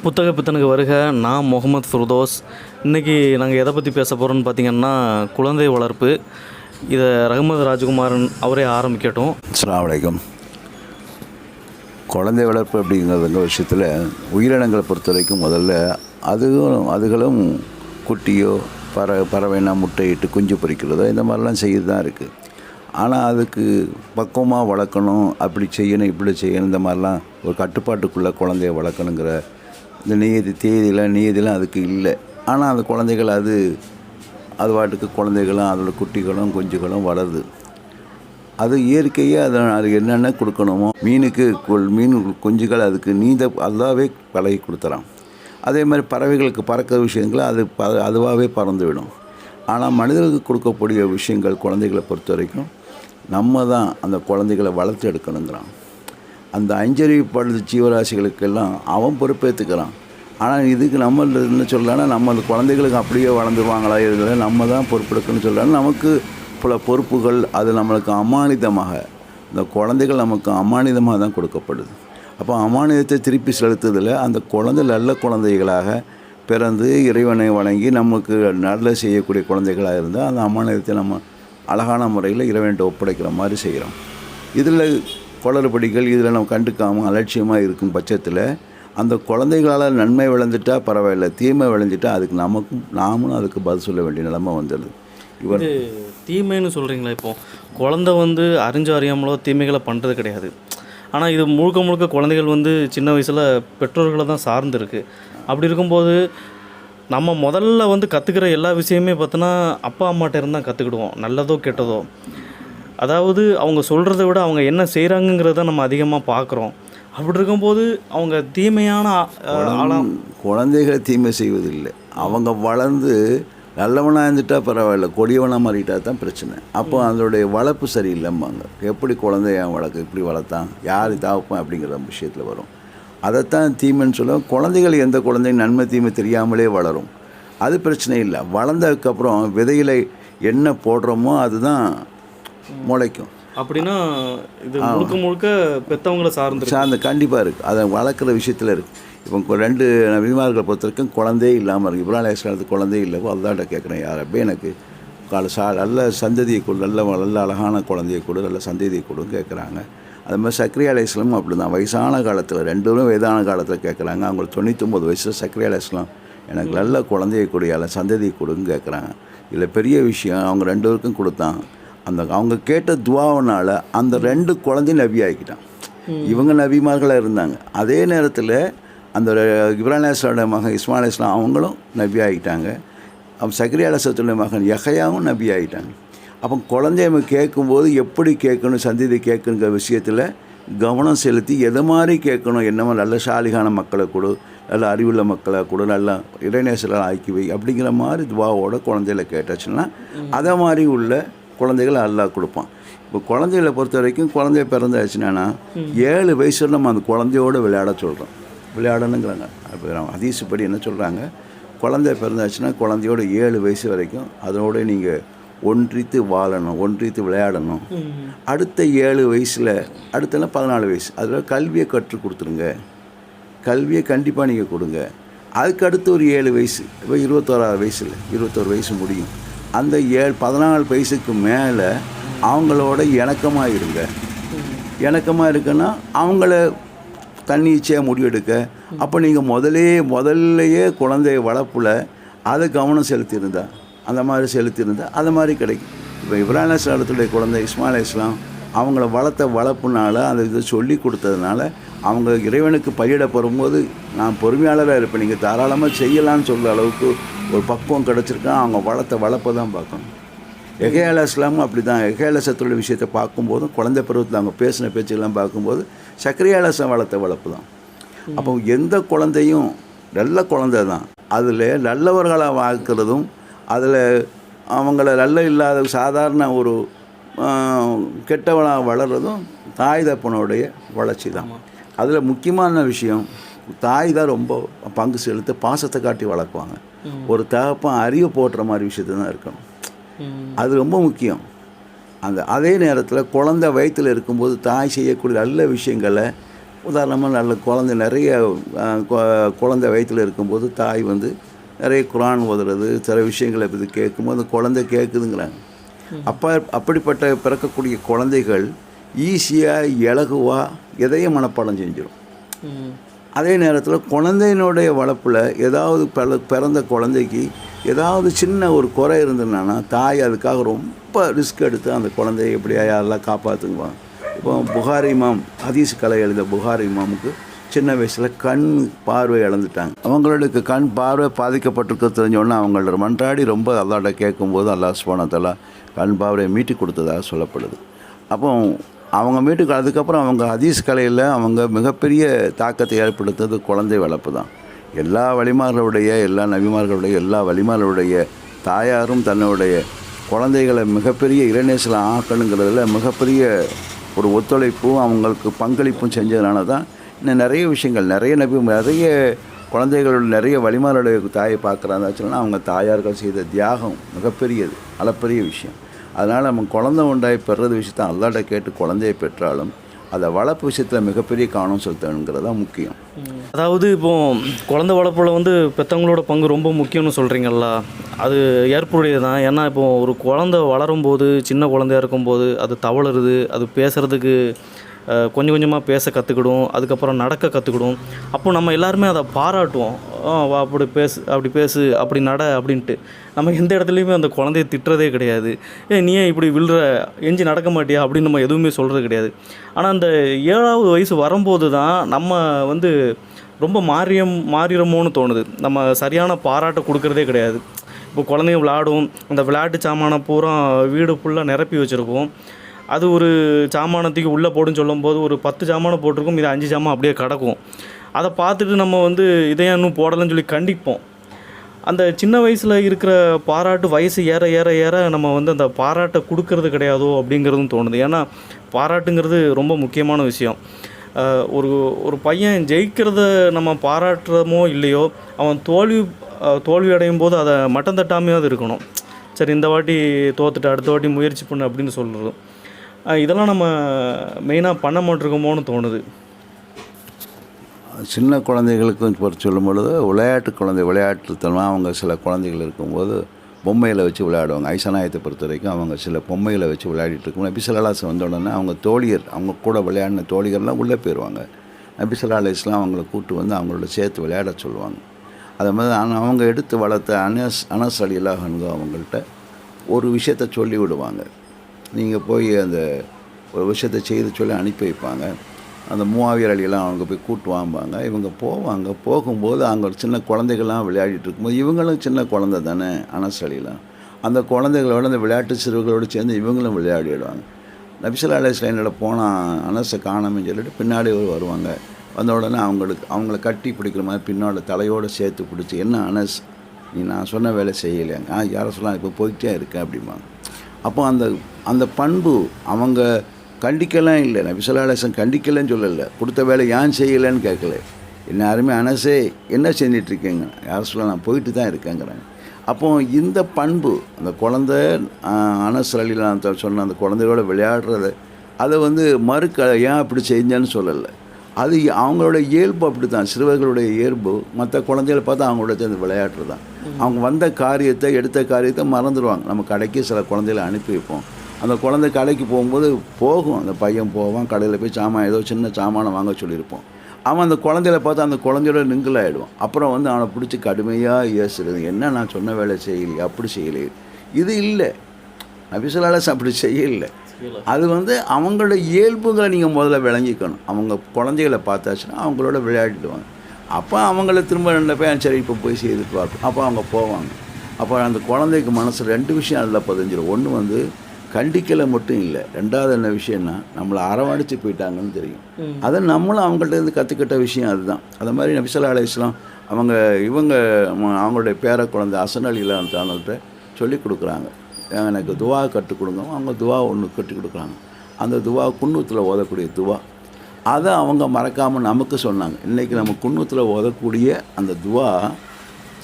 புத்தக பித்தனுக்கு வருக. நான் முகமது ஃபிர்தோஸ். இன்றைக்கி நாங்கள் எதை பற்றி பேச போகிறோன்னு பார்த்திங்கன்னா, குழந்தை வளர்ப்பு. இதை ரஹ்மத் ராஜ்குமாரன் அவரே ஆரம்பிக்கட்டும். அஸ்ஸலாமு அலைக்கும். குழந்தை வளர்ப்பு அப்படிங்கிறதுங்க விஷயத்தில் உயிரினங்களை பொறுத்த வரைக்கும் முதல்ல அதுகளும் குட்டியோ பறவைனா முட்டையிட்டு குஞ்சு பொரிக்கிறதோ இந்த மாதிரிலாம் செய்து தான் இருக்குது. ஆனால் அதுக்கு பக்குவமாக வளர்க்கணும், அப்படி செய்யணும் இப்படி செய்யணும், இந்த மாதிரிலாம் ஒரு கட்டுப்பாட்டுக்குள்ளே குழந்தைய வளர்க்கணுங்கிற இந்த நீதிலாம் அதுக்கு இல்லை. ஆனால் அந்த குழந்தைகள் அது பாட்டுக்கு குழந்தைகளும் அதோட குட்டிகளும் குஞ்சுகளும் வளருது. அது இயற்கையே அது என்னென்ன கொடுக்கணுமோ மீன் குஞ்சுகள் அதுக்கு அதாவே பழகி கொடுத்துறான். அதே மாதிரி பறவைகளுக்கு பறக்கிற விஷயங்களை அதுவாகவே பறந்து விடும். ஆனால் மனிதர்களுக்கு கொடுக்கக்கூடிய விஷயங்கள் குழந்தைகளை பொறுத்த வரைக்கும் நம்ம தான் அந்த குழந்தைகளை வளர்த்து எடுக்கணுங்கிறான். அந்த அஞ்சறிவுப்படுது ஜீவராசிகளுக்கெல்லாம் அவன் பொறுப்பேற்றுக்கிறான். ஆனால் இதுக்கு நம்ம என்ன சொல்லலான்னா, நம்ம அந்த குழந்தைகளுக்கு அப்படியே வளர்ந்துருவாங்களா, இதில் நம்ம தான் பொறுப்பெடுக்கணும்னு சொல்லலான்னா, நமக்கு பல பொறுப்புகள் அது நம்மளுக்கு அமானிதமாக, இந்த குழந்தைகள் நமக்கு அமானிதமாக தான் கொடுக்கப்படுது. அப்போ அமானிதத்தை திருப்பி செலுத்துதில் அந்த குழந்தை நல்ல குழந்தைகளாக பிறந்து இறைவனை வணங்கி நமக்கு நல்ல செய்யக்கூடிய குழந்தைகளாக இருந்தால் அந்த அமானிதத்தை நம்ம அழகான முறையில் இறைவன்கிட்ட ஒப்படைக்கிற மாதிரி செய்கிறோம். இதில் குளறுபடிகள் இதில் நம்ம கண்டுக்காமல் அலட்சியமாக இருக்கும் பட்சத்தில் அந்த குழந்தைகளால் நன்மை விளைஞ்சிட்டா பரவாயில்லை, தீமை விளைஞ்சிட்டா அதுக்கு நாமளும் அதுக்கு பதில் சொல்ல வேண்டிய நிலைமை வந்துடுது. இவர் தீமைன்னு சொல்கிறீங்களா? இப்போது குழந்தை அறிஞ்சோ அறியாமலோ தீமைகளை பண்ணுறது கிடையாது. ஆனால் இது முழுக்க குழந்தைகள் சின்ன வயசில் பெற்றோர்களை தான் சார்ந்துருக்கு. அப்படி இருக்கும்போது நம்ம முதல்ல கற்றுக்கிற எல்லா விஷயமே பார்த்தோன்னா அப்பா அம்மாட்ட இருந்தால் கற்றுக்கிடுவோம், நல்லதோ கெட்டதோ. அதாவது அவங்க சொல்கிறத விட அவங்க என்ன செய்கிறாங்கங்கிறத நம்ம அதிகமாக பார்க்குறோம். அப்படி இருக்கும்போது அவங்க தீமையான குழந்தைகளை தீமை செய்வதில்லை. அவங்க வளர்ந்து நல்லவனாக இருந்துட்டா பரவாயில்ல, கொடியவனாக மாறிட்டா தான் பிரச்சனை. அப்போ அதனுடைய வளர்ப்பு சரியில்லைம்பாங்க. எப்படி குழந்தைய இப்படி வளர்த்தான், யார் தாவப்பான் அப்படிங்கிற விஷயத்தில் வரும். அதைத்தான் தீமைன்னு சொல்லுவோம். குழந்தைகள் எந்த குழந்தையும் நன்மை தீமை தெரியாமலே வளரும், அது பிரச்சனை இல்லை. வளர்ந்ததுக்கப்புறம் விதையில் என்ன போடுறோமோ அதுதான் முளைக்கும். அப்படின்னா இது முழுக்க பெற்றவங்களை சார்ந்து கண்டிப்பாக இருக்குது. அதை வளர்க்குற விஷயத்தில் இருக்குது. இப்போ 2 நபிமார்களை பொறுத்த வரைக்கும் குழந்தையே இல்லாமல் இருக்குது. இப்ராஹிம் அலைஹிஸ்ஸலாத்துக்கு குழந்தையே இல்லை. அல்லாஹ்ட்ட கேட்குறேன், யார் அப்போ எனக்கு நல்ல சந்ததியை கொடு, நல்ல அழகான குழந்தையை கொடு, நல்ல சந்ததியை கொடுன்னு கேட்குறாங்க. அது மாதிரி சக்ரியா அலைஹிஸ்ஸலாம் அப்படி தான் வயசான காலத்தில் 2 பேரும் வயதான காலத்தில் கேட்குறாங்க. அவங்களுக்கு 99 வயசில் சக்ரியா அலைஹிஸ்ஸலாம் எனக்கு நல்ல குழந்தையை கொடு, நல்ல சந்ததியை கொடுன்னு கேட்குறாங்க. இதில் பெரிய விஷயம், அவங்க 2 பேருக்கும் கொடுத்தான். அவங்க கேட்ட துவாவினால் அந்த 2 குழந்தையும் நபி ஆகிக்கிட்டான். இவங்க நபிமார்களாக இருந்தாங்க. அதே நேரத்தில் அந்த இப்ராஹிம் அலைஹிஸ்ஸலாமோட மகன் இஸ்மாயில் அலைஹிஸ்ஸலாம் அவங்களும் நபி ஆகிட்டாங்க. சக்ரியா அலைஹிஸ்ஸலாத்துடைய மகன் யஹ்யாவும் நபி ஆகிட்டாங்க. அப்போ குழந்தைய நம்ம கேட்கும்போது எப்படி கேட்கணும், சந்ததி கேட்கணுங்கிற விஷயத்தில் கவனம் செலுத்தி எதை மாதிரி கேட்கணும், என்னமோ நல்ல சாலிகான மக்களை கொடு, நல்ல அறிவுள்ள மக்களை கொடு, நல்லா இறைநேசலாக ஆக்கி வை அப்படிங்கிற மாதிரி துவாவோட குழந்தைகளை கேட்டாச்சுன்னா அதை மாதிரி உள்ள குழந்தைகள் அல்லாஹ் கொடுப்பான். இப்போ குழந்தைகளை பொறுத்த வரைக்கும் குழந்தைய பிறந்தாச்சுன்னா 7 வயசுல நம்ம அந்த குழந்தையோடு விளையாடணுங்கிறாங்க. அப்போ ஹதீஸ் படி என்ன சொல்கிறாங்க, குழந்தை பிறந்தாச்சுன்னா குழந்தையோட 7 வயசு வரைக்கும் அதோட நீங்கள் ஒன்றித்து வாழணும், ஒன்றித்து விளையாடணும். அடுத்த 7 வயசில் அடுத்தெல்லாம் 14 வயசு அதில் கல்வியை கற்றுக் கொடுத்துருங்க. கல்வியை கண்டிப்பாக நீங்கள் கொடுங்க. அதுக்கு அடுத்து ஒரு 7 வயசு, இப்போ 21 வயசு முடியும். அந்த 14 வயசுக்கு மேலே அவங்களோட இணக்கமாக இருங்க. இணக்கமாக இருக்குன்னா அவங்கள தன்னிச்சையாக முடிவெடுக்க. அப்போ நீங்கள் முதல்லையே குழந்தைய வளர்ப்பில் அதை கவனம் செலுத்தியிருந்தா அது மாதிரி கிடைக்கும். இப்போ இப்ராஹிம் அலைஹிஸ்ஸலாத்துடைய குழந்தை இஸ்மாயில் அலைஹிஸ்ஸலாம் அவங்கள வளர்ப்புனால அந்த இதை சொல்லி கொடுத்ததுனால அவங்க இறைவனுக்கு பயிரிட போகும்போது நான் பொறுமையாளராக இருப்பேன், நீங்கள் தாராளமாக செய்யலான்னு சொல்கிற அளவுக்கு ஒரு பக்குவம் கிடச்சிருக்கான். அவங்க வளர்ப்பை தான் பார்க்கணும். யஹ்யா அலைஹிஸ்ஸலாமும் அப்படி தான். யஹ்யா அலைஹிஸ்ஸலாத்துடைய விஷயத்தை பார்க்கும்போதும் குழந்தை பருவத்தில் அவங்க பேசின பேச்சுக்கெல்லாம் பார்க்கும்போது சக்ரியா அலைஹிஸ்ஸலாம் வளர்ப்பு தான். அப்போ எந்த குழந்தையும் நல்ல குழந்தை தான். அதில் நல்லவர்களாக வாழ்க்கிறதும் அதில் அவங்கள நல்ல இல்லாத சாதாரண ஒரு கெட்டவனாக வளர்கிறதும் தாய் தப்பனுடைய வளர்ச்சி தான். அதில் முக்கியமான விஷயம், தாய் தான் ரொம்ப பங்கு செலுத்த பாசத்தை காட்டி வளர்க்குவாங்க. ஒரு தகப்பன் அறிவை போட்டுற மாதிரி விஷயத்தை தான் இருக்கணும். அது ரொம்ப முக்கியம். அதே நேரத்தில் குழந்தை வயிற்றில் இருக்கும்போது தாய் செய்யக்கூடிய நல்ல விஷயங்களை உதாரணமாக நல்ல குழந்தை நிறைய குழந்தை வயிற்றில் இருக்கும்போது தாய் வந்து நிறைய குரான் ஓதுறது சில விஷயங்களை பற்றி கேட்கும்போது அந்த குழந்தை கேட்குதுங்கிறாங்க. அப்படிப்பட்ட பிறக்கக்கூடிய குழந்தைகள் ஈஸியாக இலகுவாக எதையும் மனப்பாடம் செஞ்சிடும். அதே நேரத்தில் குழந்தையினுடைய வளர்ப்பில் ஏதாவது பிறந்த குழந்தைக்கு ஏதாவது சின்ன ஒரு குறை இருந்ததுன்னா தாய் அதுக்காக ரொம்ப ரிஸ்க் எடுத்து அந்த குழந்தைய எப்படியா யாரெல்லாம் காப்பாற்றுங்குவாங்க. இப்போ புகாரி இமாம் ஹதீஸ் கலை எழுத புகாரி இமாமுக்கு சின்ன வயசில் கண் பார்வை இழந்துட்டாங்க. அவங்களுக்கு கண் பார்வை பாதிக்கப்பட்டிருக்க தெரிஞ்சோடனே அவங்களோட மன்றாடி ரொம்ப அல்லாட்ட கேட்கும்போது அல்லாஹ் சுப்ஹானஹு வ தஆலா கண் பார்வையை மீட்டி கொடுத்ததாக சொல்லப்படுது. அப்போ அவங்க மீட்டுக்கு அதுக்கப்புறம் அவங்க ஹதீஸ் கலையில் அவங்க மிகப்பெரிய தாக்கத்தை ஏற்படுத்துறது குழந்தை வளர்ப்பு தான். எல்லா வழிமார்களுடைய எல்லா நபிமார்களுடைய எல்லா வழிமார்களுடைய தாயாரும் தன்னுடைய குழந்தைகளை மிகப்பெரிய இறைநேசல ஆக்கணுங்கிறதுல மிகப்பெரிய ஒரு ஒத்துழைப்பும் அவங்களுக்கு பங்களிப்பும் செஞ்சதுனால தான் இன்னும் நிறைய விஷயங்கள் நிறைய குழந்தைகளோட நிறைய வழிமார்களுடைய தாயை பார்க்குறாங்கன்னு அவங்க தாயார்கள் செய்த தியாகம் மிகப்பெரியது, அளப்பரிய விஷயம். அதனால் நம்ம குழந்தை உண்டாய் பெறுறது விஷயத்தை அல்லாட்ட கேட்டு குழந்தையை பெற்றாலும் அதை வளர்ப்பு விஷயத்தில் மிகப்பெரிய கவனம் செலுத்தணுங்கிறது தான் முக்கியம். அதாவது இப்போது குழந்தை வளர்ப்பில் வந்து பெற்றவங்களோட பங்கு ரொம்ப முக்கியம்னு சொல்கிறீங்களா? அது ஏற்புடையது தான். ஏன்னா இப்போது ஒரு குழந்தை வளரும்போது சின்ன குழந்தையாக இருக்கும்போது அது தவழுறது, அது பேசுகிறதுக்கு கொஞ்சம் கொஞ்சமாக பேச கற்றுக்கிடும், அதுக்கப்புறம் நடக்க கற்றுக்கிடும். அப்போ நம்ம எல்லாருமே அதை பாராட்டுவோம். வா அப்படி பேசு அப்படி நட அப்படின்ட்டு. நம்ம எந்த இடத்துலையுமே அந்த குழந்தைய திட்டுறதே கிடையாது. நீ ஏன் இப்படி விழுற, எஞ்சி நடக்க மாட்டியா அப்படின்னு நம்ம எதுவுமே சொல்கிறது கிடையாது. ஆனால் அந்த 7வது வயசு வரும்போது தான் நம்ம வந்து ரொம்ப மாறிடுமோன்னு தோணுது. நம்ம சரியான பாராட்டை கொடுக்குறதே கிடையாது. இப்போ குழந்தைங்க விளையாடும், அந்த விளையாட்டு சாமானை பூரா வீடு ஃபுல்லாக நிரப்பி வச்சுருப்போம். அது ஒரு சாமானத்துக்கு உள்ளே போடுன்னு சொல்லும்போது ஒரு 10 சாமானை போட்டிருக்கும், இது 5 சாமான் அப்படியே கிடக்கும். அதை பார்த்துட்டு நம்ம வந்து இதையும் இன்னும் போடலைன்னு சொல்லி கண்டிப்போம். அந்த சின்ன வயசில் இருக்கிற பாராட்டு வயசு ஏற ஏற ஏற நம்ம வந்து அந்த பாராட்டை கொடுக்கறது கிடையாதோ அப்படிங்கிறதும் தோணுது. ஏன்னா பாராட்டுங்கிறது ரொம்ப முக்கியமான விஷயம். ஒரு பையன் ஜெயிக்கிறத நம்ம பாராட்டுறமோ இல்லையோ, அவன் தோல்வி அடையும் போது அதை மட்டம் தட்டாமையாவது இருக்கணும். சரி, இந்த வாட்டி தோத்துட்டு அடுத்த வாட்டி முயற்சி பண்ணு அப்படின்னு சொல்கிறது. இதெல்லாம் நம்ம மெயினாக பண்ண மாட்டிருக்கோமோன்னு தோணுது. சின்ன குழந்தைகளுக்கும் பொறுத்து சொல்லும் பொழுது விளையாட்டுத்தனமாக அவங்க சில குழந்தைகள் இருக்கும்போது பொம்மைகளை வச்சு விளையாடுவாங்க. ஐசநாயத்தை பொறுத்த வரைக்கும் அவங்க சில பொம்மைகளை வச்சு விளையாடிட்டு இருக்கும். நபி ஸல்லல்லாஹு அலைஹி வஸல்லம் வந்த உடனே அவங்க கூட விளையாடின தோழிகள்லாம் உள்ளே போயிடுவாங்க. நபி ஸல்லல்லாஹு அலைஹி வஸல்லம் அவங்கள கூப்பிட்டு வந்து அவங்களோட சேர்த்து விளையாட சொல்லுவாங்க. அதை மாதிரி அவங்க எடுத்து வளர்த்த அனஸ் ரலியல்லாஹு அன்ஹு அவங்கள்ட்ட ஒரு விஷயத்தை சொல்லி விடுவாங்க. நீங்கள் போய் அந்த ஒரு விஷயத்தை செய்து சொல்லி அனுப்பி வைப்பாங்க. அந்த முஆவியா ரலியல்லாஹு அவங்க போய் கூட்டு வாம்பாங்க. இவங்க போகும்போது அங்கே சின்ன குழந்தைகள்லாம் விளையாடிட்டு இருக்கும்போது இவங்களும் சின்ன குழந்தை தானே அனஸ் ரலியல்லாஹு, அந்த குழந்தைகளோட அந்த விளையாட்டு சிறுவர்களோடு சேர்ந்து இவங்களும் விளையாடிடுவாங்க. நபி ஸல்லல்லாஹு அலைஹி வஸல்லம் என்னோட போனால் அனஸை காணாமன்னு சொல்லிட்டு பின்னாடி வருவாங்க. வந்த உடனே அவங்கள கட்டி பிடிக்கிற மாதிரி பின்னோட தலையோடு சேர்த்து பிடிச்சி, என்ன அனஸ் நீ நான் சொன்ன வேலை செய்யலைங்க, யாரை சொல்லலாம் இப்போ போய்கிட்டே இருக்கேன் அப்படிம்பாங்க. அப்போ அந்த பண்பு அவங்க கண்டிக்கலாம் இல்லை. நபி ஸல்லல்லாஹு அலைஹி வஸல்லம் கண்டிக்கலைன்னு சொல்லலை, கொடுத்த வேலை ஏன் செய்யலைன்னு கேட்கல. எல்லாருமே அனஸே என்ன செஞ்சிட்ருக்கேங்க, யாரை சொல்லலாம் நான் போயிட்டு தான் இருக்கேங்கிறாங்க. அப்போது இந்த பண்பு அந்த குழந்தை அனஸ் ரலியல்லாஹு சொன்ன அந்த குழந்தையோட விளையாடுறத அதை வந்து ஏன் அப்படி செஞ்சேன்னு சொல்லலை. அது அவங்களோட இயல்பு அப்படி தான். சிறுவர்களுடைய இயல்பு மற்ற குழந்தைகளை பார்த்து அவங்களோட சேர்ந்து விளையாடுறது தான். அவங்க வந்த காரியத்தை எடுத்த காரியத்தை மறந்துடுவாங்க. நம்ம கடைக்கு சில குழந்தைகளை அனுப்பி வைப்போம். அந்த குழந்தை கடைக்கு போகும்போது அந்த பையன் போவான், கடையில் போய் ஏதோ சின்ன சாமானை வாங்க சொல்லியிருப்போம். அவன் அந்த குழந்தையில பார்த்து அந்த குழந்தையோட நிங்கிள் ஆகிடுவான். அப்புறம் வந்து அவனை பிடிச்சி கடுமையாக ஏசுறது, என்ன நான் சொன்ன வேலை செய்யலையே, அப்படி செய்யலையே. இது இல்லை, நபி ஸல்லல்லாஹு அலைஹி வஸல்லம் அப்படி செய்யலை. அது வந்து அவங்களோட இயல்புகளை நீங்கள் முதல்ல விளங்கிக்கணும். அவங்க குழந்தைகளை பார்த்தாச்சுன்னா அவங்களோட விளையாடிடுவாங்க. அப்போ அவங்கள திரும்ப ரெண்டு பேர் சரி இப்போ போய் செய்துட்டு பார்ப்போம், அப்போ அவங்க போவாங்க. அப்போ அந்த குழந்தைக்கு மனசு 2 விஷயம் அதில் பதிஞ்சிடும். ஒன்று வந்து கண்டிக்கலை மட்டும் இல்லை, ரெண்டாவது என்ன விஷயம்னா நம்மளை அரவணைச்சு போயிட்டாங்கன்னு தெரியும். அதை நம்மளும் அவங்கள்ட்ட கற்றுக்கிட்ட விஷயம் அதுதான். அது மாதிரி நபி ஸல்லல்லாஹு அலைஹி வஸல்லம் அவங்களுடைய பேர குழந்தை ஹசன் ரலியல்லாஹு அன்ஹுட்ட சொல்லி கொடுக்குறாங்க, எனக்கு துவா கற்றுக் கொடுங்க. அவங்க துவா ஒன்று கற்றுக் கொடுக்குறாங்க. அந்த துவா குன்னூத்தில் ஓதக்கூடிய துவா, அதை அவங்க மறக்காமல் நமக்கு சொன்னாங்க. இன்றைக்கி நம்ம குன்னூத்தில் ஓதக்கூடிய அந்த துவா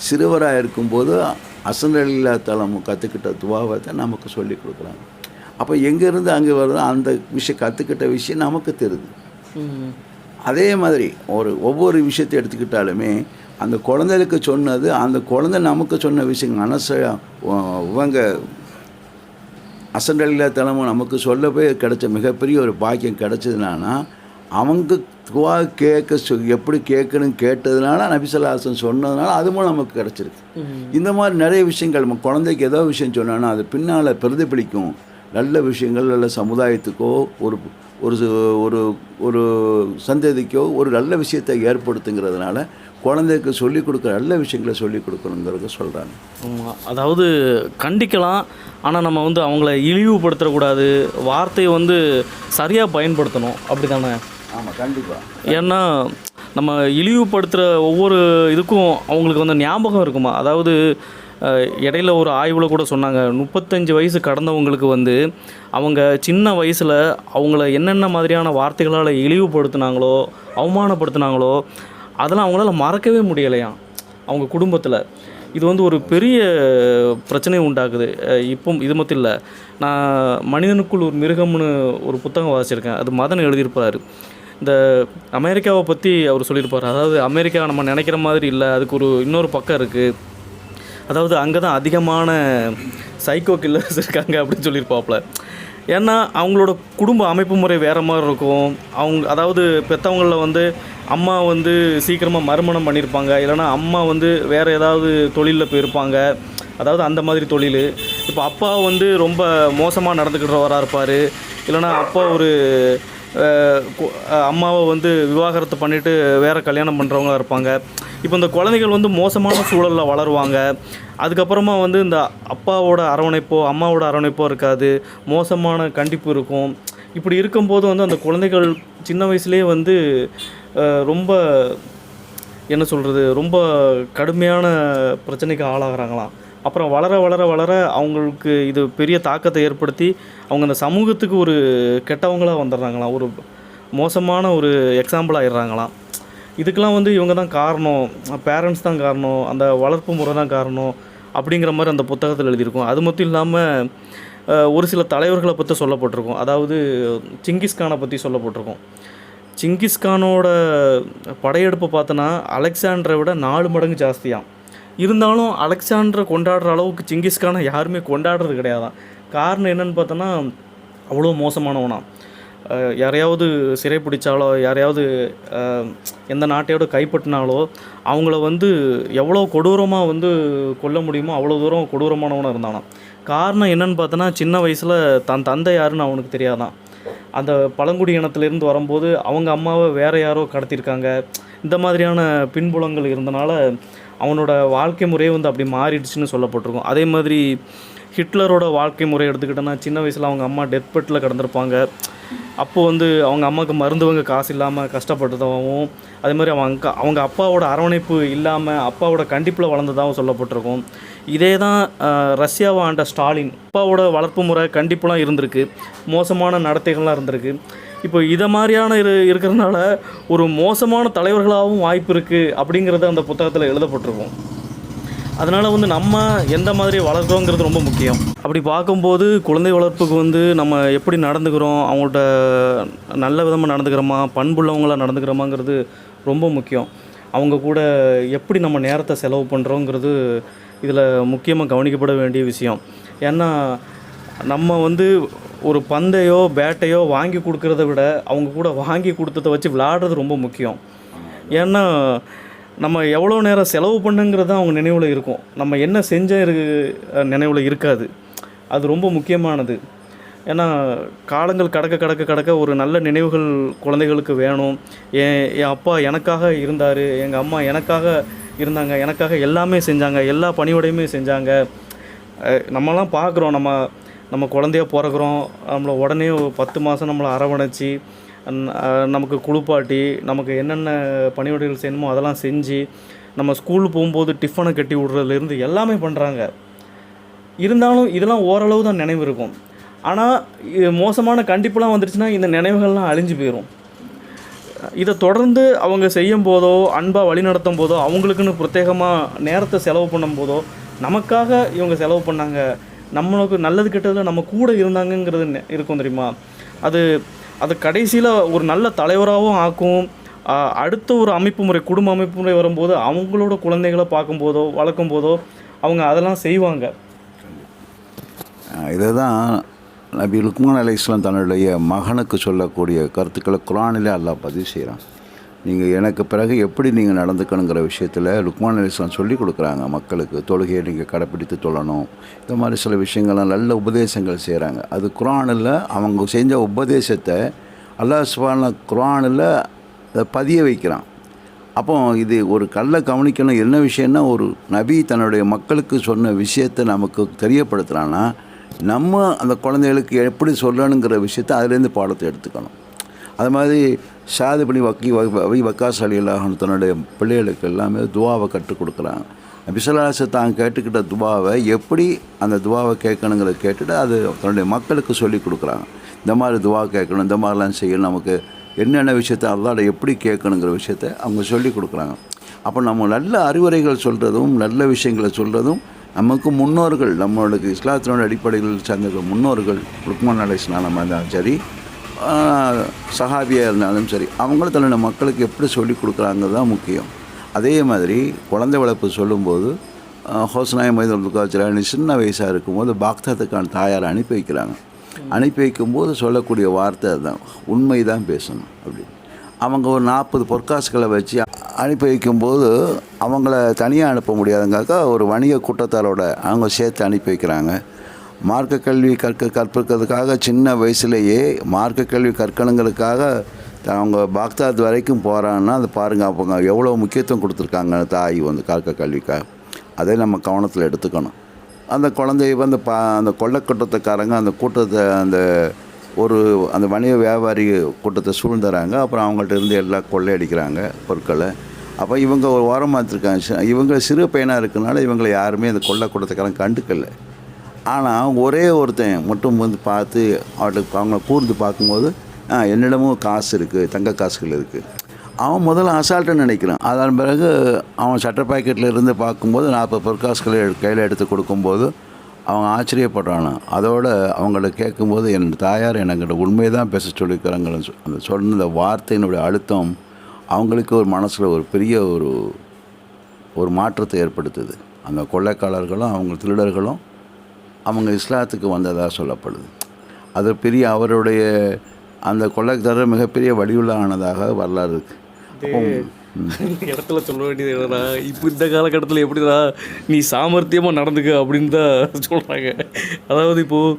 சிறுவராக இருக்கும்போது ஹசன் ரலியல்லாஹு கற்றுக்கிட்ட துவாவை தான் நமக்கு சொல்லி கொடுக்குறாங்க. அப்போ எங்கேருந்து அங்கே வருதோ அந்த விஷயம் கற்றுக்கிட்ட விஷயம் நமக்கு தெரியுது. அதே மாதிரி ஒவ்வொரு விஷயத்தை எடுத்துக்கிட்டாலுமே அந்த குழந்தைகளுக்கு சொன்னது, அந்த குழந்தை நமக்கு சொன்ன விஷயம் இவங்க அசண்டலில் தினமும் நமக்கு சொல்ல போய் கிடைச்ச மிகப்பெரிய ஒரு பாக்கியம் கிடைச்சதுனானா, அவங்க எப்படி கேட்கணும் கேட்டதுனால நபிசல்லாசன் சொன்னதுனால அது மூலம் நமக்கு கிடச்சிருக்கு. இந்த மாதிரி நிறைய விஷயங்கள் நம்ம குழந்தைக்கு ஏதோ விஷயம் சொன்னோன்னா அது பின்னால் பிரதிபலிக்கும். நல்ல விஷயங்கள் நல்ல சமுதாயத்துக்கோ ஒரு ஒரு ஒரு ஒரு சந்ததிக்கோ ஒரு நல்ல விஷயத்தை ஏற்படுத்துங்கிறதுனால குழந்தைக்கு சொல்லிக் கொடுக்குற நல்ல விஷயங்களை சொல்லிக் கொடுக்கணுங்கிறத சொல்கிறாங்க. அதாவது கண்டிக்கலாம், ஆனால் நம்ம வந்து அவங்கள இழிவுபடுத்தக்கூடாது, வார்த்தையை வந்து சரியாக பயன்படுத்தணும். அப்படி தானே? ஆமாம், கண்டிப்பாக. ஏன்னா நம்ம இழிவுபடுத்துகிற ஒவ்வொரு இதுக்கும் அவங்களுக்கு வந்து ஞாபகம் இருக்குமா? அதாவது இடையில ஒரு ஆய்வில் கூட சொன்னாங்க, 35 வயசு கடந்தவங்களுக்கு வந்து அவங்க சின்ன வயசில் அவங்கள என்னென்ன மாதிரியான வார்த்தைகளால் இழிவுபடுத்தினாங்களோ அவமானப்படுத்தினாங்களோ அதெல்லாம் அவங்களால மறக்கவே முடியலையாம் அவங்க குடும்பத்தில். இது வந்து ஒரு பெரிய பிரச்சனையை உண்டாக்குது. இப்போ இது மட்டும் இல்லை, நான் மனிதனுக்குள் ஒரு மிருகம்னு ஒரு புத்தகம் வாசிச்சிருக்கேன். அது மதன் எழுதியிருப்பார். இந்த அமெரிக்காவை பற்றி அவர் சொல்லியிருப்பார். அதாவது அமெரிக்கா நம்ம நினைக்கிற மாதிரி இல்லை, அதுக்கு இன்னொரு பக்கம் இருக்குது. அதாவது அங்கே தான் அதிகமான சைக்கோ கில்லர்ஸ் இருக்காங்க அப்படின்னு சொல்லியிருப்பாப்புல. ஏன்னா அவங்களோட குடும்ப அமைப்பு முறை வேறு மாதிரி இருக்கும். அதாவது பெற்றவங்களில் வந்து அம்மா வந்து சீக்கிரமாக மறுமணம் பண்ணியிருப்பாங்க, இல்லைனா அம்மா வந்து வேறு ஏதாவது தொழிலில் போயிருப்பாங்க, அதாவது அந்த மாதிரி தொழில். இப்போ அப்பா வந்து ரொம்ப மோசமாக நடந்துக்கிட்டவராக இருப்பார், இல்லைனா அப்பா அம்மாவை வந்து விவாகரத்து பண்ணிவிட்டு வேறு கல்யாணம் பண்ணுறவங்களா இருப்பாங்க. இப்போ இந்த குழந்தைகள் வந்து மோசமான சூழலில் வளருவாங்க. அதுக்கப்புறமா வந்து இந்த அப்பாவோட அரவணைப்போ அம்மாவோட அரவணைப்போ இருக்காது, மோசமான கண்டிப்பு இருக்கும். இப்படி இருக்கும்போது வந்து அந்த குழந்தைகள் சின்ன வயசுலேயே வந்து ரொம்ப என்ன சொல்கிறது, ரொம்ப கடுமையான பிரச்சனைக்கு ஆளாகிறாங்களாம். அப்புறம் வளர வளர வளர அவங்களுக்கு இது பெரிய தாக்கத்தை ஏற்படுத்தி அவங்க அந்த சமூகத்துக்கு ஒரு கெட்டவங்களாக வந்துடுறாங்களாம், ஒரு மோசமான ஒரு எக்ஸாம்பிள் ஆகிடுறாங்களாம். இதுக்கெலாம் வந்து இவங்க தான் காரணம், பேரண்ட்ஸ் தான் காரணம், அந்த வளர்ப்பு முறை தான் காரணம் அப்படிங்கிற மாதிரி அந்த புத்தகத்தில் எழுதியிருக்கும். அது மட்டும் இல்லாமல் ஒரு சில தலைவர்களை பற்றி சொல்லப்பட்டிருக்கும். அதாவது சிங்கிஸ்கானை பற்றி சொல்லப்பட்டிருக்கும். சிங்கிஸ்கானோட படையெடுப்பு பார்த்தோன்னா அலெக்சாண்டரை விட 4 மடங்கு ஜாஸ்தியாம். இருந்தாலும் அலெக்சாண்டரை கொண்டாடுற அளவுக்கு சிங்கிஸ்கானை யாருமே கொண்டாடுறது கிடையாதான். காரணம் என்னென்னு பார்த்தோன்னா அவ்வளோ மோசமானவனா. யாரையாவது சிறைப்பிடிச்சாலோ யாரையாவது எந்த நாட்டையோட கைப்பற்றினாலோ அவங்கள வந்து எவ்வளோ கொடூரமாக வந்து கொல்ல முடியுமோ அவ்வளோ தூரம் கொடூரமானவனாக இருந்தானா. காரணம் என்னென்னு பார்த்தோன்னா சின்ன வயசில் தன் தந்தை யாருன்னு அவனுக்கு தெரியாதான். அந்த பழங்குடி இனத்திலேருந்து வரும்போது அவங்க அம்மாவை வேறு யாரோ கடத்தியிருக்காங்க. இந்த மாதிரியான பின்புலங்கள் இருந்தனால அவனோட வாழ்க்கை முறையே வந்து அப்படி மாறிடுச்சுன்னு சொல்லப்பட்டிருக்கும். அதே மாதிரி ஹிட்லரோட வாழ்க்கை முறை எடுத்துக்கிட்டோன்னா சின்ன வயசில் அவங்க அம்மா டெத் பெட்டில் கிடந்திருப்பாங்க. அப்போது வந்து அவங்க அம்மாவுக்கு மருந்துவங்க காசு இல்லாமல் கஷ்டப்பட்டதாகவும், அதே மாதிரி அவங்க அப்பாவோட அரவணைப்பு இல்லாமல் அப்பாவோட கண்டிப்பில் வளர்ந்ததாகவும் சொல்லப்பட்டிருக்கும். இதே தான் ரஷ்யாவை ஆண்ட ஸ்டாலின், அப்பாவோட வளர்ப்பு முறை கண்டிப்புலாம் இருந்திருக்கு, மோசமான நடத்தைகள்லாம் இருந்திருக்கு. இப்போ இதை மாதிரியான இருக்கிறதுனால ஒரு மோசமான தலைவர்களாகவும் வாய்ப்பு இருக்குது அப்படிங்கிறது அந்த புத்தகத்தில் எழுதப்பட்டிருக்கும். அதனால் வந்து நம்ம எந்த மாதிரி வளர்க்குறோங்கிறது ரொம்ப முக்கியம். அப்படி பார்க்கும்போது குழந்தை வளர்ப்புக்கு வந்து நம்ம எப்படி நடந்துக்கிறோம், அவங்கள்ட்ட நல்ல விதமாக நடந்துக்கிறோமா, பண்புள்ளவங்களாக நடந்துக்கிறோமாங்கிறது ரொம்ப முக்கியம். அவங்க கூட எப்படி நம்ம நேரத்தை செலவு பண்ணுறோங்கிறது இதில் முக்கியமாக கவனிக்கப்பட வேண்டிய விஷயம். ஏன்னா நம்ம வந்து ஒரு பந்தையோ பேட்டையோ வாங்கி கொடுக்குறத விட அவங்க கூட வாங்கி கொடுத்ததை வச்சு விளையாடுறது ரொம்ப முக்கியம். ஏன்னா நம்ம எவ்வளோ நேரம் செலவு பண்ணுங்கிறது தான் அவங்க நினைவில் இருக்கும், நம்ம என்ன செஞ்ச நினைவில் இருக்காது. அது ரொம்ப முக்கியமானது. ஏன்னா காலங்கள் கடக்க ஒரு நல்ல நினைவுகள் குழந்தைகளுக்கு வேணும். என் அப்பா எனக்காக இருந்தார், எங்கள் அம்மா எனக்காக இருந்தாங்க, எனக்காக எல்லாமே செஞ்சாங்க, எல்லா பணியோடையுமே செஞ்சாங்க. நம்மலாம் பார்க்குறோம், நம்ம குழந்தையாக பிறக்கிறோம், நம்மளை உடனே 10 மாதம் நம்மளை அரவணைச்சி நமக்கு குளிப்பாட்டி நமக்கு என்னென்ன பணிவிடைகள் செய்யணுமோ அதெல்லாம் செஞ்சு நம்ம ஸ்கூல் போகும்போது டிஃபனை கட்டி விடுறதுலேருந்து எல்லாமே பண்ணுறாங்க. இருந்தாலும் இதெல்லாம் ஓரளவு தான் நினைவு இருக்கும். ஆனால் மோசமான கண்டிப்புலாம் வந்துடுச்சுன்னா இந்த நினைவுகள்லாம் அழிஞ்சு போயிடும். இதை தொடர்ந்து அவங்க செய்யும் போதோ அன்பாக வழி நடத்தும் போதோ அவங்களுக்குன்னு பிரத்யேகமாக நேரத்தை செலவு பண்ணும் போதோ நமக்காக இவங்க செலவு பண்ணாங்க, நம்மளுக்கு நல்லது கெட்டதில் நம்ம கூட இருந்தாங்கங்கிறது இருக்கும் தெரியுமா. அது கடைசியில் ஒரு நல்ல தலைவராகவும் ஆக்கும், அடுத்த ஒரு அமைப்பு முறை, குடும்ப அமைப்பு முறை வரும்போது அவங்களோட குழந்தைகளை பார்க்கும்போதோ வளர்க்கும் போதோ அவங்க அதெல்லாம் செய்வாங்க. இதை தான் நபி லுக்மான் அலைஹிஸ்ஸலாம் தன்னுடைய மகனுக்கு சொல்லக்கூடிய கருத்துக்களை குர்ஆனிலே அல்லாஹ் பதிவு செய்கிறான். நீங்கள் எனக்கு பிறகு எப்படி நீங்கள் நடந்துக்கணுங்கிற விஷயத்தில் லுக்மான் அலைஹிஸ்ஸலாம் சொல்லி கொடுக்குறாங்க மக்களுக்கு. தொழுகையை நீங்கள் கடைப்பிடித்து தொழணும், இந்த மாதிரி சில விஷயங்கள்லாம் நல்ல உபதேசங்கள் செய்கிறாங்க. அது குர்ஆனில் அவங்க செஞ்ச உபதேசத்தை அல்லாஹ் சுப்ஹானஹு குர்ஆனில் பதிய வைக்கிறான். அப்போ இது ஒரு கல்லை கவனிக்கணும். என்ன விஷயம்னா, ஒரு நபி தன்னுடைய மக்களுக்கு சொன்ன விஷயத்தை நமக்கு தெரியப்படுத்துகிறான்னா நம்ம அந்த குழந்தைகளுக்கு எப்படி சொல்லணுங்கிற விஷயத்தை அதுலேருந்து பாடத்தை எடுத்துக்கணும். அது மாதிரி ஷாது பனி வக்காஸ் அலியல்லாஹு தன்னுடைய பிள்ளைகளுக்கு எல்லாமே துவாவை கற்றுக் கொடுக்குறாங்க. நபி ஸல்லல்லாஹு அலைஹி வஸல்லம் தாங்க கேட்டுக்கிட்ட துவாவை எப்படி அந்த துவாவை கேட்கணுங்கிறத கேட்டுட்டு அது தன்னுடைய மக்களுக்கு சொல்லி கொடுக்குறாங்க. இந்த மாதிரி துவா கேட்கணும், இந்த மாதிரிலாம் செய்யணும், நமக்கு என்னென்ன விஷயத்தை அல்லாஹ்ட எப்படி கேட்கணுங்கிற விஷயத்தை அவங்க சொல்லி கொடுக்குறாங்க. அப்போ நம்ம நல்ல அறிவுரைகள் சொல்கிறதும் நல்ல விஷயங்களை சொல்கிறதும் நமக்கு முன்னோர்கள், நம்மளுக்கு இஸ்லாத்தினோட அடிப்படையில் சார்ந்த முன்னோர்கள் லுக்மான் அலைஹிஸ்ஸலாம் இருந்தாலும் சரி, சஹாபியாக இருந்தாலும் சரி, அவங்களும் தன்னுடைய மக்களுக்கு எப்படி சொல்லி கொடுக்குறாங்க தான் முக்கியம். அதே மாதிரி குழந்தை வளர்ப்பு சொல்லும்போது ஹோஸ்னாய் மைதூன் துக்காச்சிராணி சின்ன வயசாக இருக்கும்போது பாக்தாத்துக்கான தாயாரை அனுப்பி வைக்கிறாங்க. அனுப்பி வைக்கும்போது சொல்லக்கூடிய வார்த்தை அதுதான், உண்மை தான் பேசணும் அப்படின்னு. அவங்க ஒரு 40 பொற்காசுகளை வச்சு அனுப்பி வைக்கும்போது அவங்கள தனியாக அனுப்ப முடியாதுங்காக்கா ஒரு வணிக கூட்டத்தாரோட அவங்க சேர்த்து அனுப்பி வைக்கிறாங்க. மார்க்க கல்வி கற்பிக்கிறதுக்காக சின்ன வயசுலேயே மார்க்க கல்வி கற்கணுங்கிறதுக்காக அவங்க பாக்தாத் வரைக்கும் போகிறாங்கன்னா அது பாருங்கள், அப்போ எவ்வளோ முக்கியத்துவம் கொடுத்துருக்காங்க தாய் மார்க்க கல்விக்காக. அதை நம்ம கவனத்தில் எடுத்துக்கணும். அந்த குழந்தைய வந்து அந்த கொள்ளைக்கூட்டத்துக்காரங்க அந்த கூட்டத்தை அந்த வணிக வியாபாரி கூட்டத்தை சூழ்ந்துறாங்க. அப்புறம் அவங்கள்ட்ட இருந்து எல்லாம் கொள்ளையடிக்கிறாங்க பொருட்களை. அப்போ இவங்க ஒரு ஓரமாக எடுத்துருக்காங்க. இவங்க சிறு பையனாக இருக்கனால இவங்களை யாருமே அந்த கொள்ளைக்கூட்டத்துக்காரங்க கண்டுக்கலை. ஆனால் ஒரே ஒருத்தன் மட்டும் வந்து பார்த்து அவங்கள கூர்ந்து பார்க்கும்போது என்னிடமும் காசு இருக்குது, தங்க காசுகள் இருக்குது. அவன் முதல்ல அசால்ட்டாக நினைக்கிறான். அதன் பிறகு அவன் சட்டை பாக்கெட்டில் இருந்து பார்க்கும்போது 40 பொற்காசுகளை கையில் எடுத்து கொடுக்கும்போது அவங்க ஆச்சரியப்படுறானா. அதோடு அவங்கள கேட்கும்போது என் தாயார் என்கிட்ட உண்மையை தான் பேச சொல்லியிருக்கிறாங்கன்னு அந்த சொன்ன வார்த்தையினுடைய அழுத்தம் அவங்களுக்கு ஒரு மனசில் ஒரு பெரிய ஒரு மாற்றத்தை ஏற்படுத்துது. அந்த கொள்ளைக்காரர்களும் அவங்க திருடர்களும் அவங்க இஸ்லாத்துக்கு வந்ததாக சொல்லப்படுது. அது பெரிய அவருடைய அந்த கொள்ளைக்காரர் மிகப்பெரிய வடிவுள்ள ஆனதாக வரலாறு இருக்குது. இடத்துல சொல்ல வேண்டியது என்னடா, இப்போ இந்த காலகட்டத்தில் எப்படிடா நீ சாமர்த்தியமாக நடந்துக்க அப்படின்னு தான் சொல்கிறாங்க. அதாவது இப்போது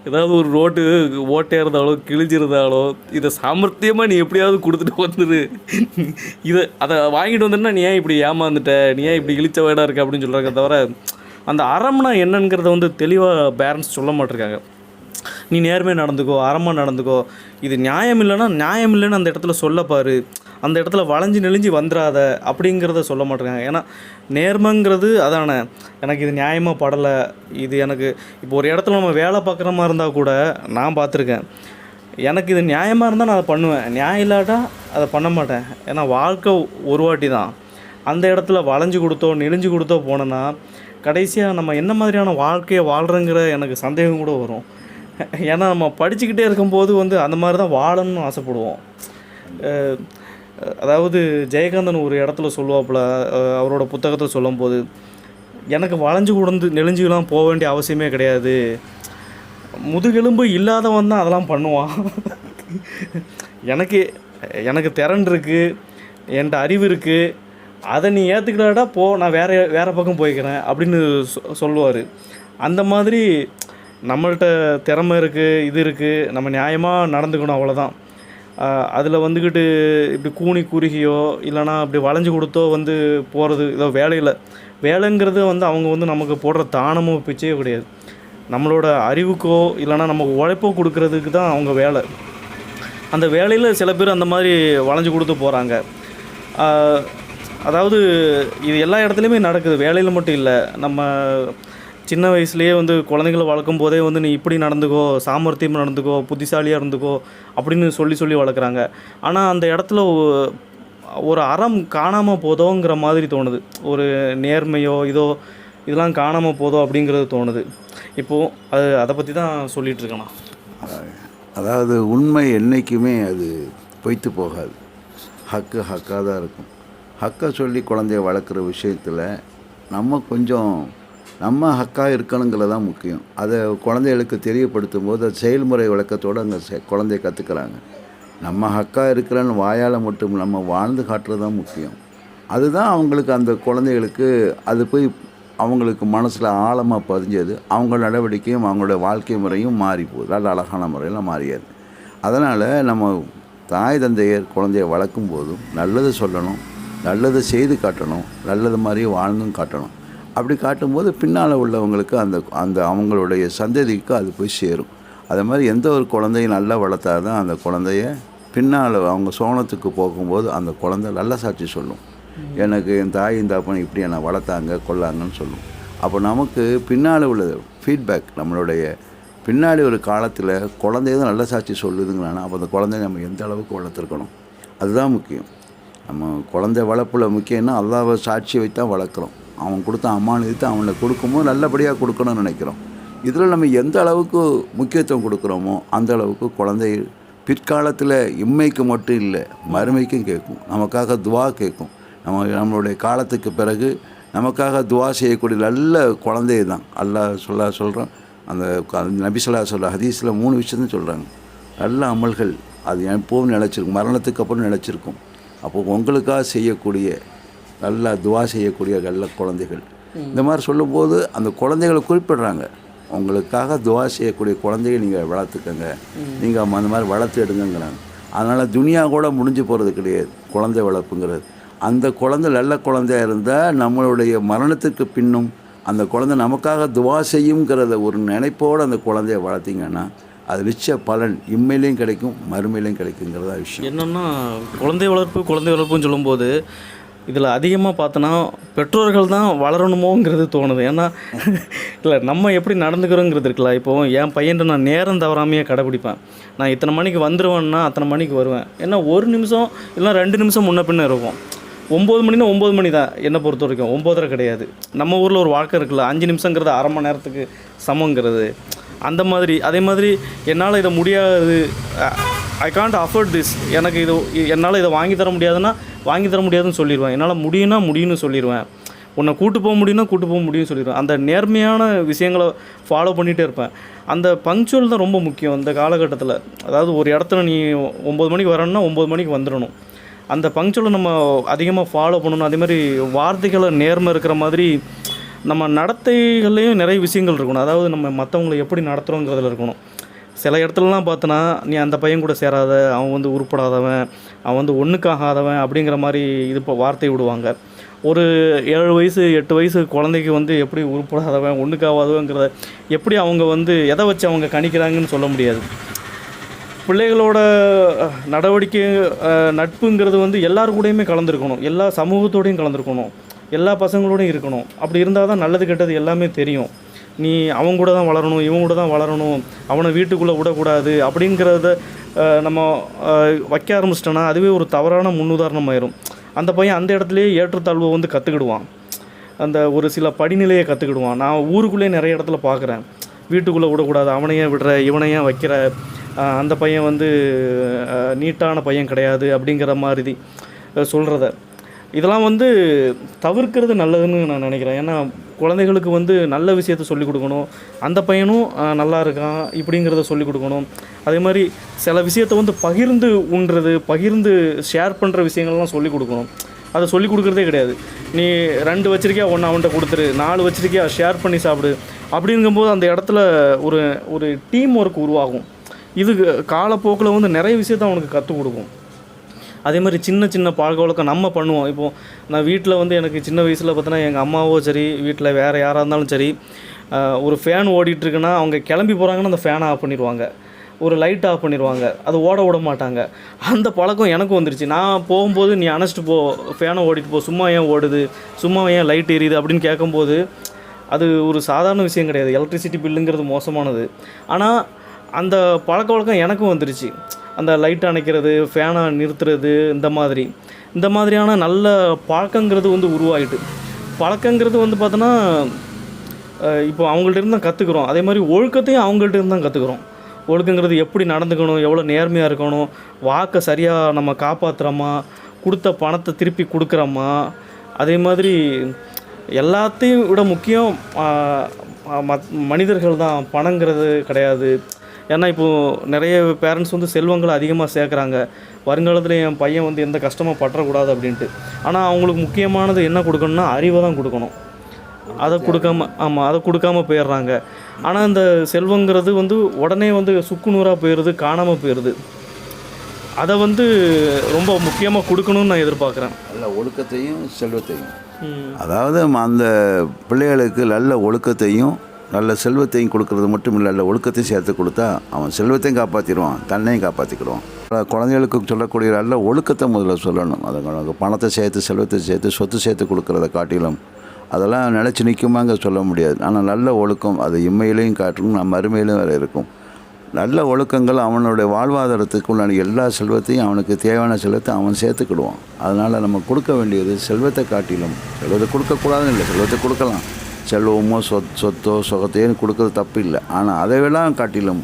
ஏதாவது ஒரு ரோட்டு ஓட்டையாக இருந்தாலோ கிழிஞ்சிருந்தாலோ இதை சாமர்த்தியமாக நீ எப்படியாவது கொடுத்துட்டு வந்துடு, அதை வாங்கிட்டு வந்துன்னா நீ ஏன் இப்படி ஏமாந்துட்ட, நீ ஏன் இப்படி இழிச்ச வேடாக இருக்க அப்படின்னு சொல்கிறாங்க. தவிர அந்த அறம்னா என்னங்கிறத வந்து தெளிவாக பேரண்ட்ஸ் சொல்ல மாட்டிருக்காங்க. நீ நேர்மையாக நடந்துக்கோ, அறமாக நடந்துக்கோ, இது நியாயம் இல்லைன்னு அந்த இடத்துல சொல்லப்பாரு, அந்த இடத்துல வளைஞ்சு நெளிஞ்சு வந்துடாத அப்படிங்கிறத சொல்ல மாட்டேங்காங்க. ஏன்னா நேர்மைங்கிறது அதானே, எனக்கு இது நியாயமாக படலை, இது எனக்கு இப்போ ஒரு இடத்துல நம்ம வேலை பார்க்குற மாதிரி இருந்தால் கூட நான் பார்த்துருக்கேன், எனக்கு இது நியாயமாக இருந்தால் நான் அதை பண்ணுவேன், நியாயம் இல்லாட்டா அதை பண்ண மாட்டேன். ஏன்னா வாழ்க்கை ஒரு வாட்டி தான். அந்த இடத்துல வளைஞ்சு கொடுத்தோ நெளிஞ்சு கொடுத்தோ போனோன்னா கடைசியாக நம்ம என்ன மாதிரியான வாழ்க்கையை வாழ்கிறோங்கிற எனக்கு சந்தேகம் கூட வரும். ஏன்னா நம்ம படிச்சுக்கிட்டே இருக்கும்போது வந்து அந்த மாதிரி தான் வாழணும்னு ஆசைப்படுவோம். அதாவது ஜெயகாந்தன் ஒரு இடத்துல சொல்லுவாப்புல, அவரோட புத்தகத்தில் சொல்லும்போது, எனக்கு வளைஞ்சு கொடுந்து நெளிஞ்சுலாம் போக வேண்டிய அவசியமே கிடையாது, முதுகெலும்பு இல்லாதவன் தான் அதெல்லாம் பண்ணுவான், எனக்கு திறன் இருக்குது, என்கிட்ட அறிவு இருக்குது, அதை நீ ஏற்றுக்கிட்டாடா போ, நான் வேறு பக்கம் போய்க்கிறேன் அப்படின்னு சொல்லுவார். அந்த மாதிரி நம்மள்கிட்ட திறமை இருக்குது, இது இருக்குது, நம்ம நியாயமாக நடந்துக்கணும், அவ்வளோதான். அதில் வந்துக்கிட்டு இப்படி கூனி குறுகியோ இல்லைனா இப்படி வளைஞ்சு கொடுத்தோ வந்து போகிறது இதோ வேலைங்கிறது வந்து அவங்க வந்து நமக்கு போடுற தானமோ பிச்சையோ கிடையாது. நம்மளோட அறிவுக்கோ இல்லைனா நமக்கு உழைப்போ கொடுக்கறதுக்கு தான் அவங்க வேலை. அந்த வேலையில் சில பேர் அந்த மாதிரி வளைஞ்சு கொடுத்து போகிறாங்க. அதாவது இது எல்லா இடத்துலையுமே நடக்குது, வேலையில் மட்டும் இல்லை. நம்ம சின்ன வயசுலேயே வந்து குழந்தைங்களை வளர்க்கும் போதே வந்து நீ இப்படி நடந்துக்கோ, சாமர்த்தியமாக நடந்துக்கோ, புத்திசாலியாக இருந்துக்கோ அப்படின்னு சொல்லி வளர்க்குறாங்க. ஆனால் அந்த இடத்துல ஒரு அறம் காணாமல் போதோங்கிற மாதிரி தோணுது. ஒரு நேர்மையோ இதெல்லாம் காணாமல் போதோ அப்படிங்கிறது தோணுது. இப்போது அதை பற்றி தான் சொல்லிகிட்ருக்கேண்ணா. அதாவது உண்மை என்றைக்குமே அது பொய்த்து போகாது. ஹக்காக தான் இருக்கும். ஹக்கை சொல்லி குழந்தைய வளர்க்குற விஷயத்தில் நம்ம ஹக்காக இருக்கணுங்கிறது தான் முக்கியம். அதை குழந்தைகளுக்கு தெரியப்படுத்தும் போது அது செயல்முறை விளக்கத்தோடு அந்த குழந்தைய கற்றுக்கிறாங்க. நம்ம ஹக்காக இருக்கிறன்னு வாயால் மட்டும் நம்ம வாழ்ந்து காட்டுறது தான் முக்கியம். அதுதான் அவங்களுக்கு அந்த குழந்தைகளுக்கு அது போய் அவங்களுக்கு மனசில் ஆழமாக பதிஞ்சது. அவங்க நடவடிக்கையும் அவங்களோட வாழ்க்கை முறையும் மாறி போகுது. நல்ல அழகான முறையில் மாறியாது. அதனால் நம்ம தாய் தந்தையர் குழந்தைய வளர்க்கும் போதும் நல்லது சொல்லணும், நல்லது செய்து காட்டணும், நல்லது மாதிரி வாழ்ந்தும் காட்டணும். அப்படி காட்டும்போது பின்னால் உள்ளவங்களுக்கு அந்த அந்த அவங்களுடைய சந்ததிக்கு அது போய் சேரும். அது மாதிரி எந்த ஒரு குழந்தையும் நல்லா வளர்த்தா தான் அந்த குழந்தைய பின்னால் அவங்க சோனத்துக்கு போகும்போது அந்த குழந்தை நல்ல சாட்சி சொல்லும். எனக்கு என் தாய் இந்த அப்பனை இப்படி என்னை வளர்த்தாங்க கொள்ளாங்கன்னு சொல்லும். அப்போ நமக்கு பின்னால் உள்ள ஃபீட்பேக் நம்மளுடைய பின்னாடி ஒரு காலத்தில் குழந்தைய தான் நல்ல சாட்சி சொல்லுதுங்களானா அப்போ அந்த குழந்தைய நம்ம எந்த அளவுக்கு வளர்த்துருக்கணும், அதுதான் முக்கியம். நம்ம குழந்தை வளர்ப்பில் முக்கியம்னா அல்லாஹ்வை சாட்சி வைத்தான் வளர்க்குறோம். அவன் கொடுத்த அம்மானியத்தை அவனை கொடுக்கும்போது நல்லபடியாக கொடுக்கணும்னு நினைக்கிறோம். இதில் நம்ம எந்த அளவுக்கு முக்கியத்துவம் கொடுக்குறோமோ அந்த அளவுக்கு குழந்தை பிற்காலத்தில் இம்மைக்கு மட்டும் இல்லை மறுமைக்கும் கேட்கும், நமக்காக துவா கேட்கும். நம்மளுடைய காலத்துக்கு பிறகு நமக்காக துவா செய்யக்கூடிய நல்ல குழந்தை தான் அல்லாஹ் சொல்கிறோம். அந்த நபி ஸல்லல்லாஹு அலைஹி வஸல்லம் ஹதீஸில் 3 விஷயத்தையும் சொல்கிறாங்க. நல்ல அமல்கள் அது எப்போவும் நிலச்சிருக்கும், மரணத்துக்கு அப்புறம் நிலச்சிருக்கும். அப்போது உங்களுக்காக செய்யக்கூடிய நல்லா துவா செய்யக்கூடிய நல்ல குழந்தைகள் இந்த மாதிரி சொல்லும்போது அந்த குழந்தைகளை குறிப்பிடுறாங்க. உங்களுக்காக துவா செய்யக்கூடிய குழந்தையை நீங்கள் வளர்த்துக்கங்க, நீங்கள் அந்த மாதிரி வளர்த்து எடுங்கிறாங்க. அதனால் துனியா கூட முடிஞ்சு போகிறது கிடையாது குழந்தை வளர்ப்புங்கிறது. அந்த குழந்தை நல்ல குழந்தையாக இருந்தால் நம்மளுடைய மரணத்துக்கு பின்னும் அந்த குழந்தை நமக்காக துவா செய்யுங்கிறத ஒரு நினைப்போடு அந்த குழந்தைய வளர்த்திங்கன்னா அது நிச்சய பலன் இம்மையிலையும் கிடைக்கும் மறுமையிலையும் கிடைக்குங்கிறதா விஷயம். என்னென்னா குழந்தை வளர்ப்புன்னு சொல்லும்போது இதில் அதிகமாக பார்த்தோன்னா பெற்றோர்கள் தான் வளரணுமோங்கிறது தோணுது. ஏன்னா இல்லை நம்ம எப்படி நடந்துக்கிறோங்கிறது இருக்குல்ல. இப்போது என் பையன்ட்டு நான் நேரம் தவறாமையே கடைப்பிடிப்பேன். நான் இத்தனை மணிக்கு வந்துடுவேன்னா அத்தனை மணிக்கு வருவேன். ஏன்னா 1 நிமிஷம் இல்லை 2 நிமிஷம் முன்ன பின்ன இருக்கும். 9 மணினா 9 மணி தான் என்னை பொறுத்த வரைக்கும், 9:30 கிடையாது. நம்ம ஊரில் ஒரு வழக்கம் இருக்குல்ல, 5 நிமிஷங்கிறது அரை மணி நேரத்துக்கு சமங்கிறது. அந்த மாதிரி அதே மாதிரி என்னால் இதை முடியாது, ஐ காண்ட் அஃபோர்ட் திஸ், எனக்கு என்னால் இதை வாங்கி தர முடியாதுன்னு சொல்லிடுவேன். என்னால் முடியும்னு சொல்லிடுவேன். உன்னை கூட்டு போக முடியும்னு சொல்லிடுவேன். அந்த நேர்மையான விஷயங்களை ஃபாலோ பண்ணிகிட்டே இருப்பேன். அந்த பங்க்சுவல் தான் ரொம்ப முக்கியம் இந்த காலகட்டத்தில். அதாவது ஒரு இடத்துல நீ 9 மணிக்கு வரணும்னா 9 மணிக்கு வந்துடணும். அந்த பங்க்சுவலை நம்ம அதிகமாக ஃபாலோ பண்ணணும். அதே மாதிரி வார்த்தைகளை நேர்மை இருக்கிற மாதிரி நம்ம நடத்தைகள்லேயும் நிறைய விஷயங்கள் இருக்கணும். அதாவது நம்ம மற்றவங்களை எப்படி நடத்துகிறோங்கிறதுல இருக்கணும். சில இடத்துலலாம் பார்த்தோன்னா நீ அந்த பையன் கூட சேராத, அவன் உருப்படாதவன், அவன் ஒன்றுக்காகாதவன் அப்படிங்கிற மாதிரி இப்போ வார்த்தை விடுவாங்க. ஒரு 7 வயசு 8 வயசு குழந்தைக்கு எப்படி உருப்படாதவன் ஒன்றுக்காகாதவங்கிறத எப்படி அவங்க எதை வச்சு அவங்க கணிக்கிறாங்கன்னு சொல்ல முடியாது. பிள்ளைகளோட நடவடிக்கை நட்புங்கிறது எல்லாரு கூடயுமே கலந்துருக்கணும், எல்லா சமூகத்தோடையும் கலந்துருக்கணும், எல்லா பசங்களோடையும் இருக்கணும். அப்படி இருந்தால் தான் நல்லது கெட்டது எல்லாமே தெரியும். நீ அவங்க கூட தான் வளரணும், இவங்க கூட தான் வளரணும், அவனை வீட்டுக்குள்ளே விடக்கூடாது அப்படிங்கிறத நம்ம வைக்க ஆரம்பிச்சிட்டோன்னா அதுவே ஒரு தவறான முன்னுதாரணமாயிரும். அந்த பையன் அந்த இடத்துலையே ஏற்றத்தாழ்வை கற்றுக்கிடுவான், அந்த ஒரு சில படிநிலையை கற்றுக்கிடுவான். நான் ஊருக்குள்ளேயே நிறைய இடத்துல பார்க்குறேன், வீட்டுக்குள்ளே விடக்கூடாது, அவனையே விடுற, இவனையே வைக்கிற, அந்த பையன் நீட்டான பையன் கிடையாது அப்படிங்கிற மாதிரி சொல்கிறத. இதெல்லாம் தவிர்க்கிறது நல்லதுன்னு நான் நினைக்கிறேன். ஏன்னா குழந்தைகளுக்கு நல்ல விஷயத்த சொல்லிக் கொடுக்கணும், அந்த பையனும் நல்லா இருக்கான் இப்படிங்கிறத சொல்லிக் கொடுக்கணும். அதே மாதிரி சில விஷயத்த பகிர்ந்து உண்றது, பகிர்ந்து ஷேர் பண்ணுற விஷயங்கள்லாம் சொல்லிக் கொடுக்கணும். அதை சொல்லிக் கொடுக்குறதே கிடையாது. நீ 2 வச்சிருக்கியா, 1 அவன்கிட்ட கொடுத்துரு, 4 வச்சிருக்கியா ஷேர் பண்ணி சாப்பிடு அப்படிங்கும்போது அந்த இடத்துல ஒரு டீம் ஒர்க் உருவாகும். இது காலப்போக்கில் நிறைய விஷயத்த அவனுக்கு கற்றுக் கொடுக்கும். அதே மாதிரி சின்ன சின்ன பழக்க வழக்கம் நம்ம பண்ணுவோம். இப்போது நான் வீட்டில் எனக்கு சின்ன வயசில் பார்த்தோன்னா எங்கள் அம்மாவோ சரி, வீட்டில் வேறு யாராக இருந்தாலும் சரி, ஒரு ஃபேன் ஓடிட்டுருக்குன்னா அவங்க கிளம்பி போகிறாங்கன்னா அந்த ஃபேனை ஆஃப் பண்ணிடுவாங்க, ஒரு லைட் ஆஃப் பண்ணிடுவாங்க, அது ஓட விட மாட்டாங்க. அந்த பழக்கம் எனக்கும் வந்துருச்சு. நான் போகும்போது நீ அணைச்சிட்டு போ, ஃபேனை ஓடிட்டு போ, சும்மா ஏன் ஓடுது, சும்மா ஏன் லைட் எரியுது அப்படின்னு கேட்கும்போது அது ஒரு சாதாரண விஷயம் கிடையாது. எலக்ட்ரிசிட்டி பில்லுங்கிறது மோசமானது. ஆனால் அந்த பழக்க வழக்கம் எனக்கும் வந்துருச்சு. அந்த லைட் அணைக்கிறது, ஃபேனை நிறுத்துறது, இந்த மாதிரியான நல்ல பழக்கங்கிறது உருவாகிட்டு. பழக்கங்கிறது பார்த்தோன்னா இப்போ அவங்கள்ட்ட இருந்து தான் கற்றுக்குறோம். அதே மாதிரி ஒழுக்கத்தையும் அவங்கள்ட்ட இருந்து தான் கற்றுக்குறோம். ஒழுக்கங்கிறது எப்படி நடந்துக்கணும், எவ்வளோ நேர்மையாக இருக்கணும், வாக்கை சரியாக நம்ம காப்பாற்றுறோமா, கொடுத்த பணத்தை திருப்பி கொடுக்குறோமா, அதே மாதிரி எல்லாத்தையும் விட முக்கியம் மனிதர்கள் தான், பணங்கிறது கிடையாது. ஏன்னா இப்போது நிறைய பேரண்ட்ஸ் வந்து செல்வங்களை அதிகமாக சேர்க்குறாங்க, வருங்காலத்தில் என் பையன் வந்து எந்த கஷ்டமாக பற்றக்கூடாது அப்படின்ட்டு. ஆனால் அவங்களுக்கு முக்கியமானது என்ன கொடுக்கணும்னா அறிவை தான் கொடுக்கணும். அதை கொடுக்காம அதை கொடுக்காம போயிடுறாங்க. ஆனால் இந்த செல்வங்கிறது வந்து உடனே வந்து சுக்குநூறாக போயிடுது, காணாமல் போயிடுது. அதை வந்து ரொம்ப முக்கியமாக கொடுக்கணும்னு நான் எதிர்பார்க்குறேன். நல்ல ஒழுக்கத்தையும் செல்வத்தையும், அதாவது அந்த பிள்ளைகளுக்கு நல்ல ஒழுக்கத்தையும் நல்ல செல்வத்தையும் கொடுக்கறது மட்டும் இல்லை, நல்ல ஒழுக்கத்தையும் சேர்த்து கொடுத்தா அவன் செல்வத்தையும் காப்பாற்றிடுவான், தன்னையும் காப்பாற்றிக்கிடுவான். குழந்தைகளுக்கு சொல்லக்கூடிய நல்ல ஒழுக்கத்தை முதல்ல சொல்லணும். அதை பணத்தை சேர்த்து செல்வத்தை சேர்த்து சொத்து சேர்த்து கொடுக்குறத காட்டிலும் அதெல்லாம் நினச்சி நிற்குமாங்க சொல்ல முடியாது. ஆனால் நல்ல ஒழுக்கம் அது இம்மையிலையும் காட்டும், நம்ம அருமையிலையும் வேறு இருக்கும். நல்ல ஒழுக்கங்கள் அவனுடைய வாழ்வாதாரத்துக்குள்ளான எல்லா செல்வத்தையும், அவனுக்கு தேவையான செல்வத்தை அவன் சேர்த்துக்கிடுவான். அதனால் நம்ம கொடுக்க வேண்டியது செல்வத்தை காட்டிலும், செல்வத்தை கொடுக்கக்கூடாதுன்னு இல்லை, செல்வத்தை கொடுக்கலாம், செல்வமோ சொத்தோ சுகத்தையும் கொடுக்கறது தப்பு இல்லை. ஆனால் அதையெல்லாம் காட்டிலும்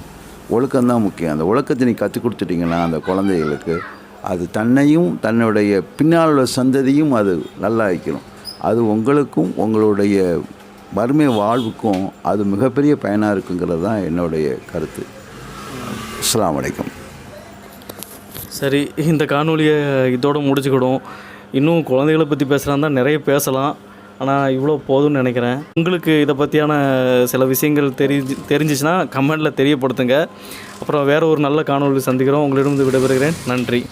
ஒழுக்கம்தான் முக்கியம். அந்த ஒழுக்கத்தை நீ கற்றுக் கொடுத்துட்டிங்கன்னா அந்த குழந்தைகளுக்கு அது தன்னையும் தன்னுடைய பின்னால் உள்ள சந்ததியும் அது நல்லா வைக்கணும். அது உங்களுக்கும் உங்களுடைய வறுமை வாழ்வுக்கும் அது மிகப்பெரிய பயனாக இருக்குங்கிறது தான் என்னுடைய கருத்து. அஸ்ஸலாமு அலைக்கும். சரி, இந்த காணொலியை இதோடு முடிச்சுக்கிடும். இன்னும் குழந்தைகளை பற்றி பேசுகிறான் தான் நிறைய பேசலாம், ஆனால் இவ்வளோ போதும்னு நினைக்கிறேன். உங்களுக்கு இதை பற்றியான சில விஷயங்கள் தெரிஞ்சிச்சுன்னா கமெண்டில் தெரியப்படுத்துங்க. அப்புறம் வேறு ஒரு நல்ல காணொலி சந்திக்கிறோம். உங்களிடம் விடைபெறுகிறேன். நன்றி.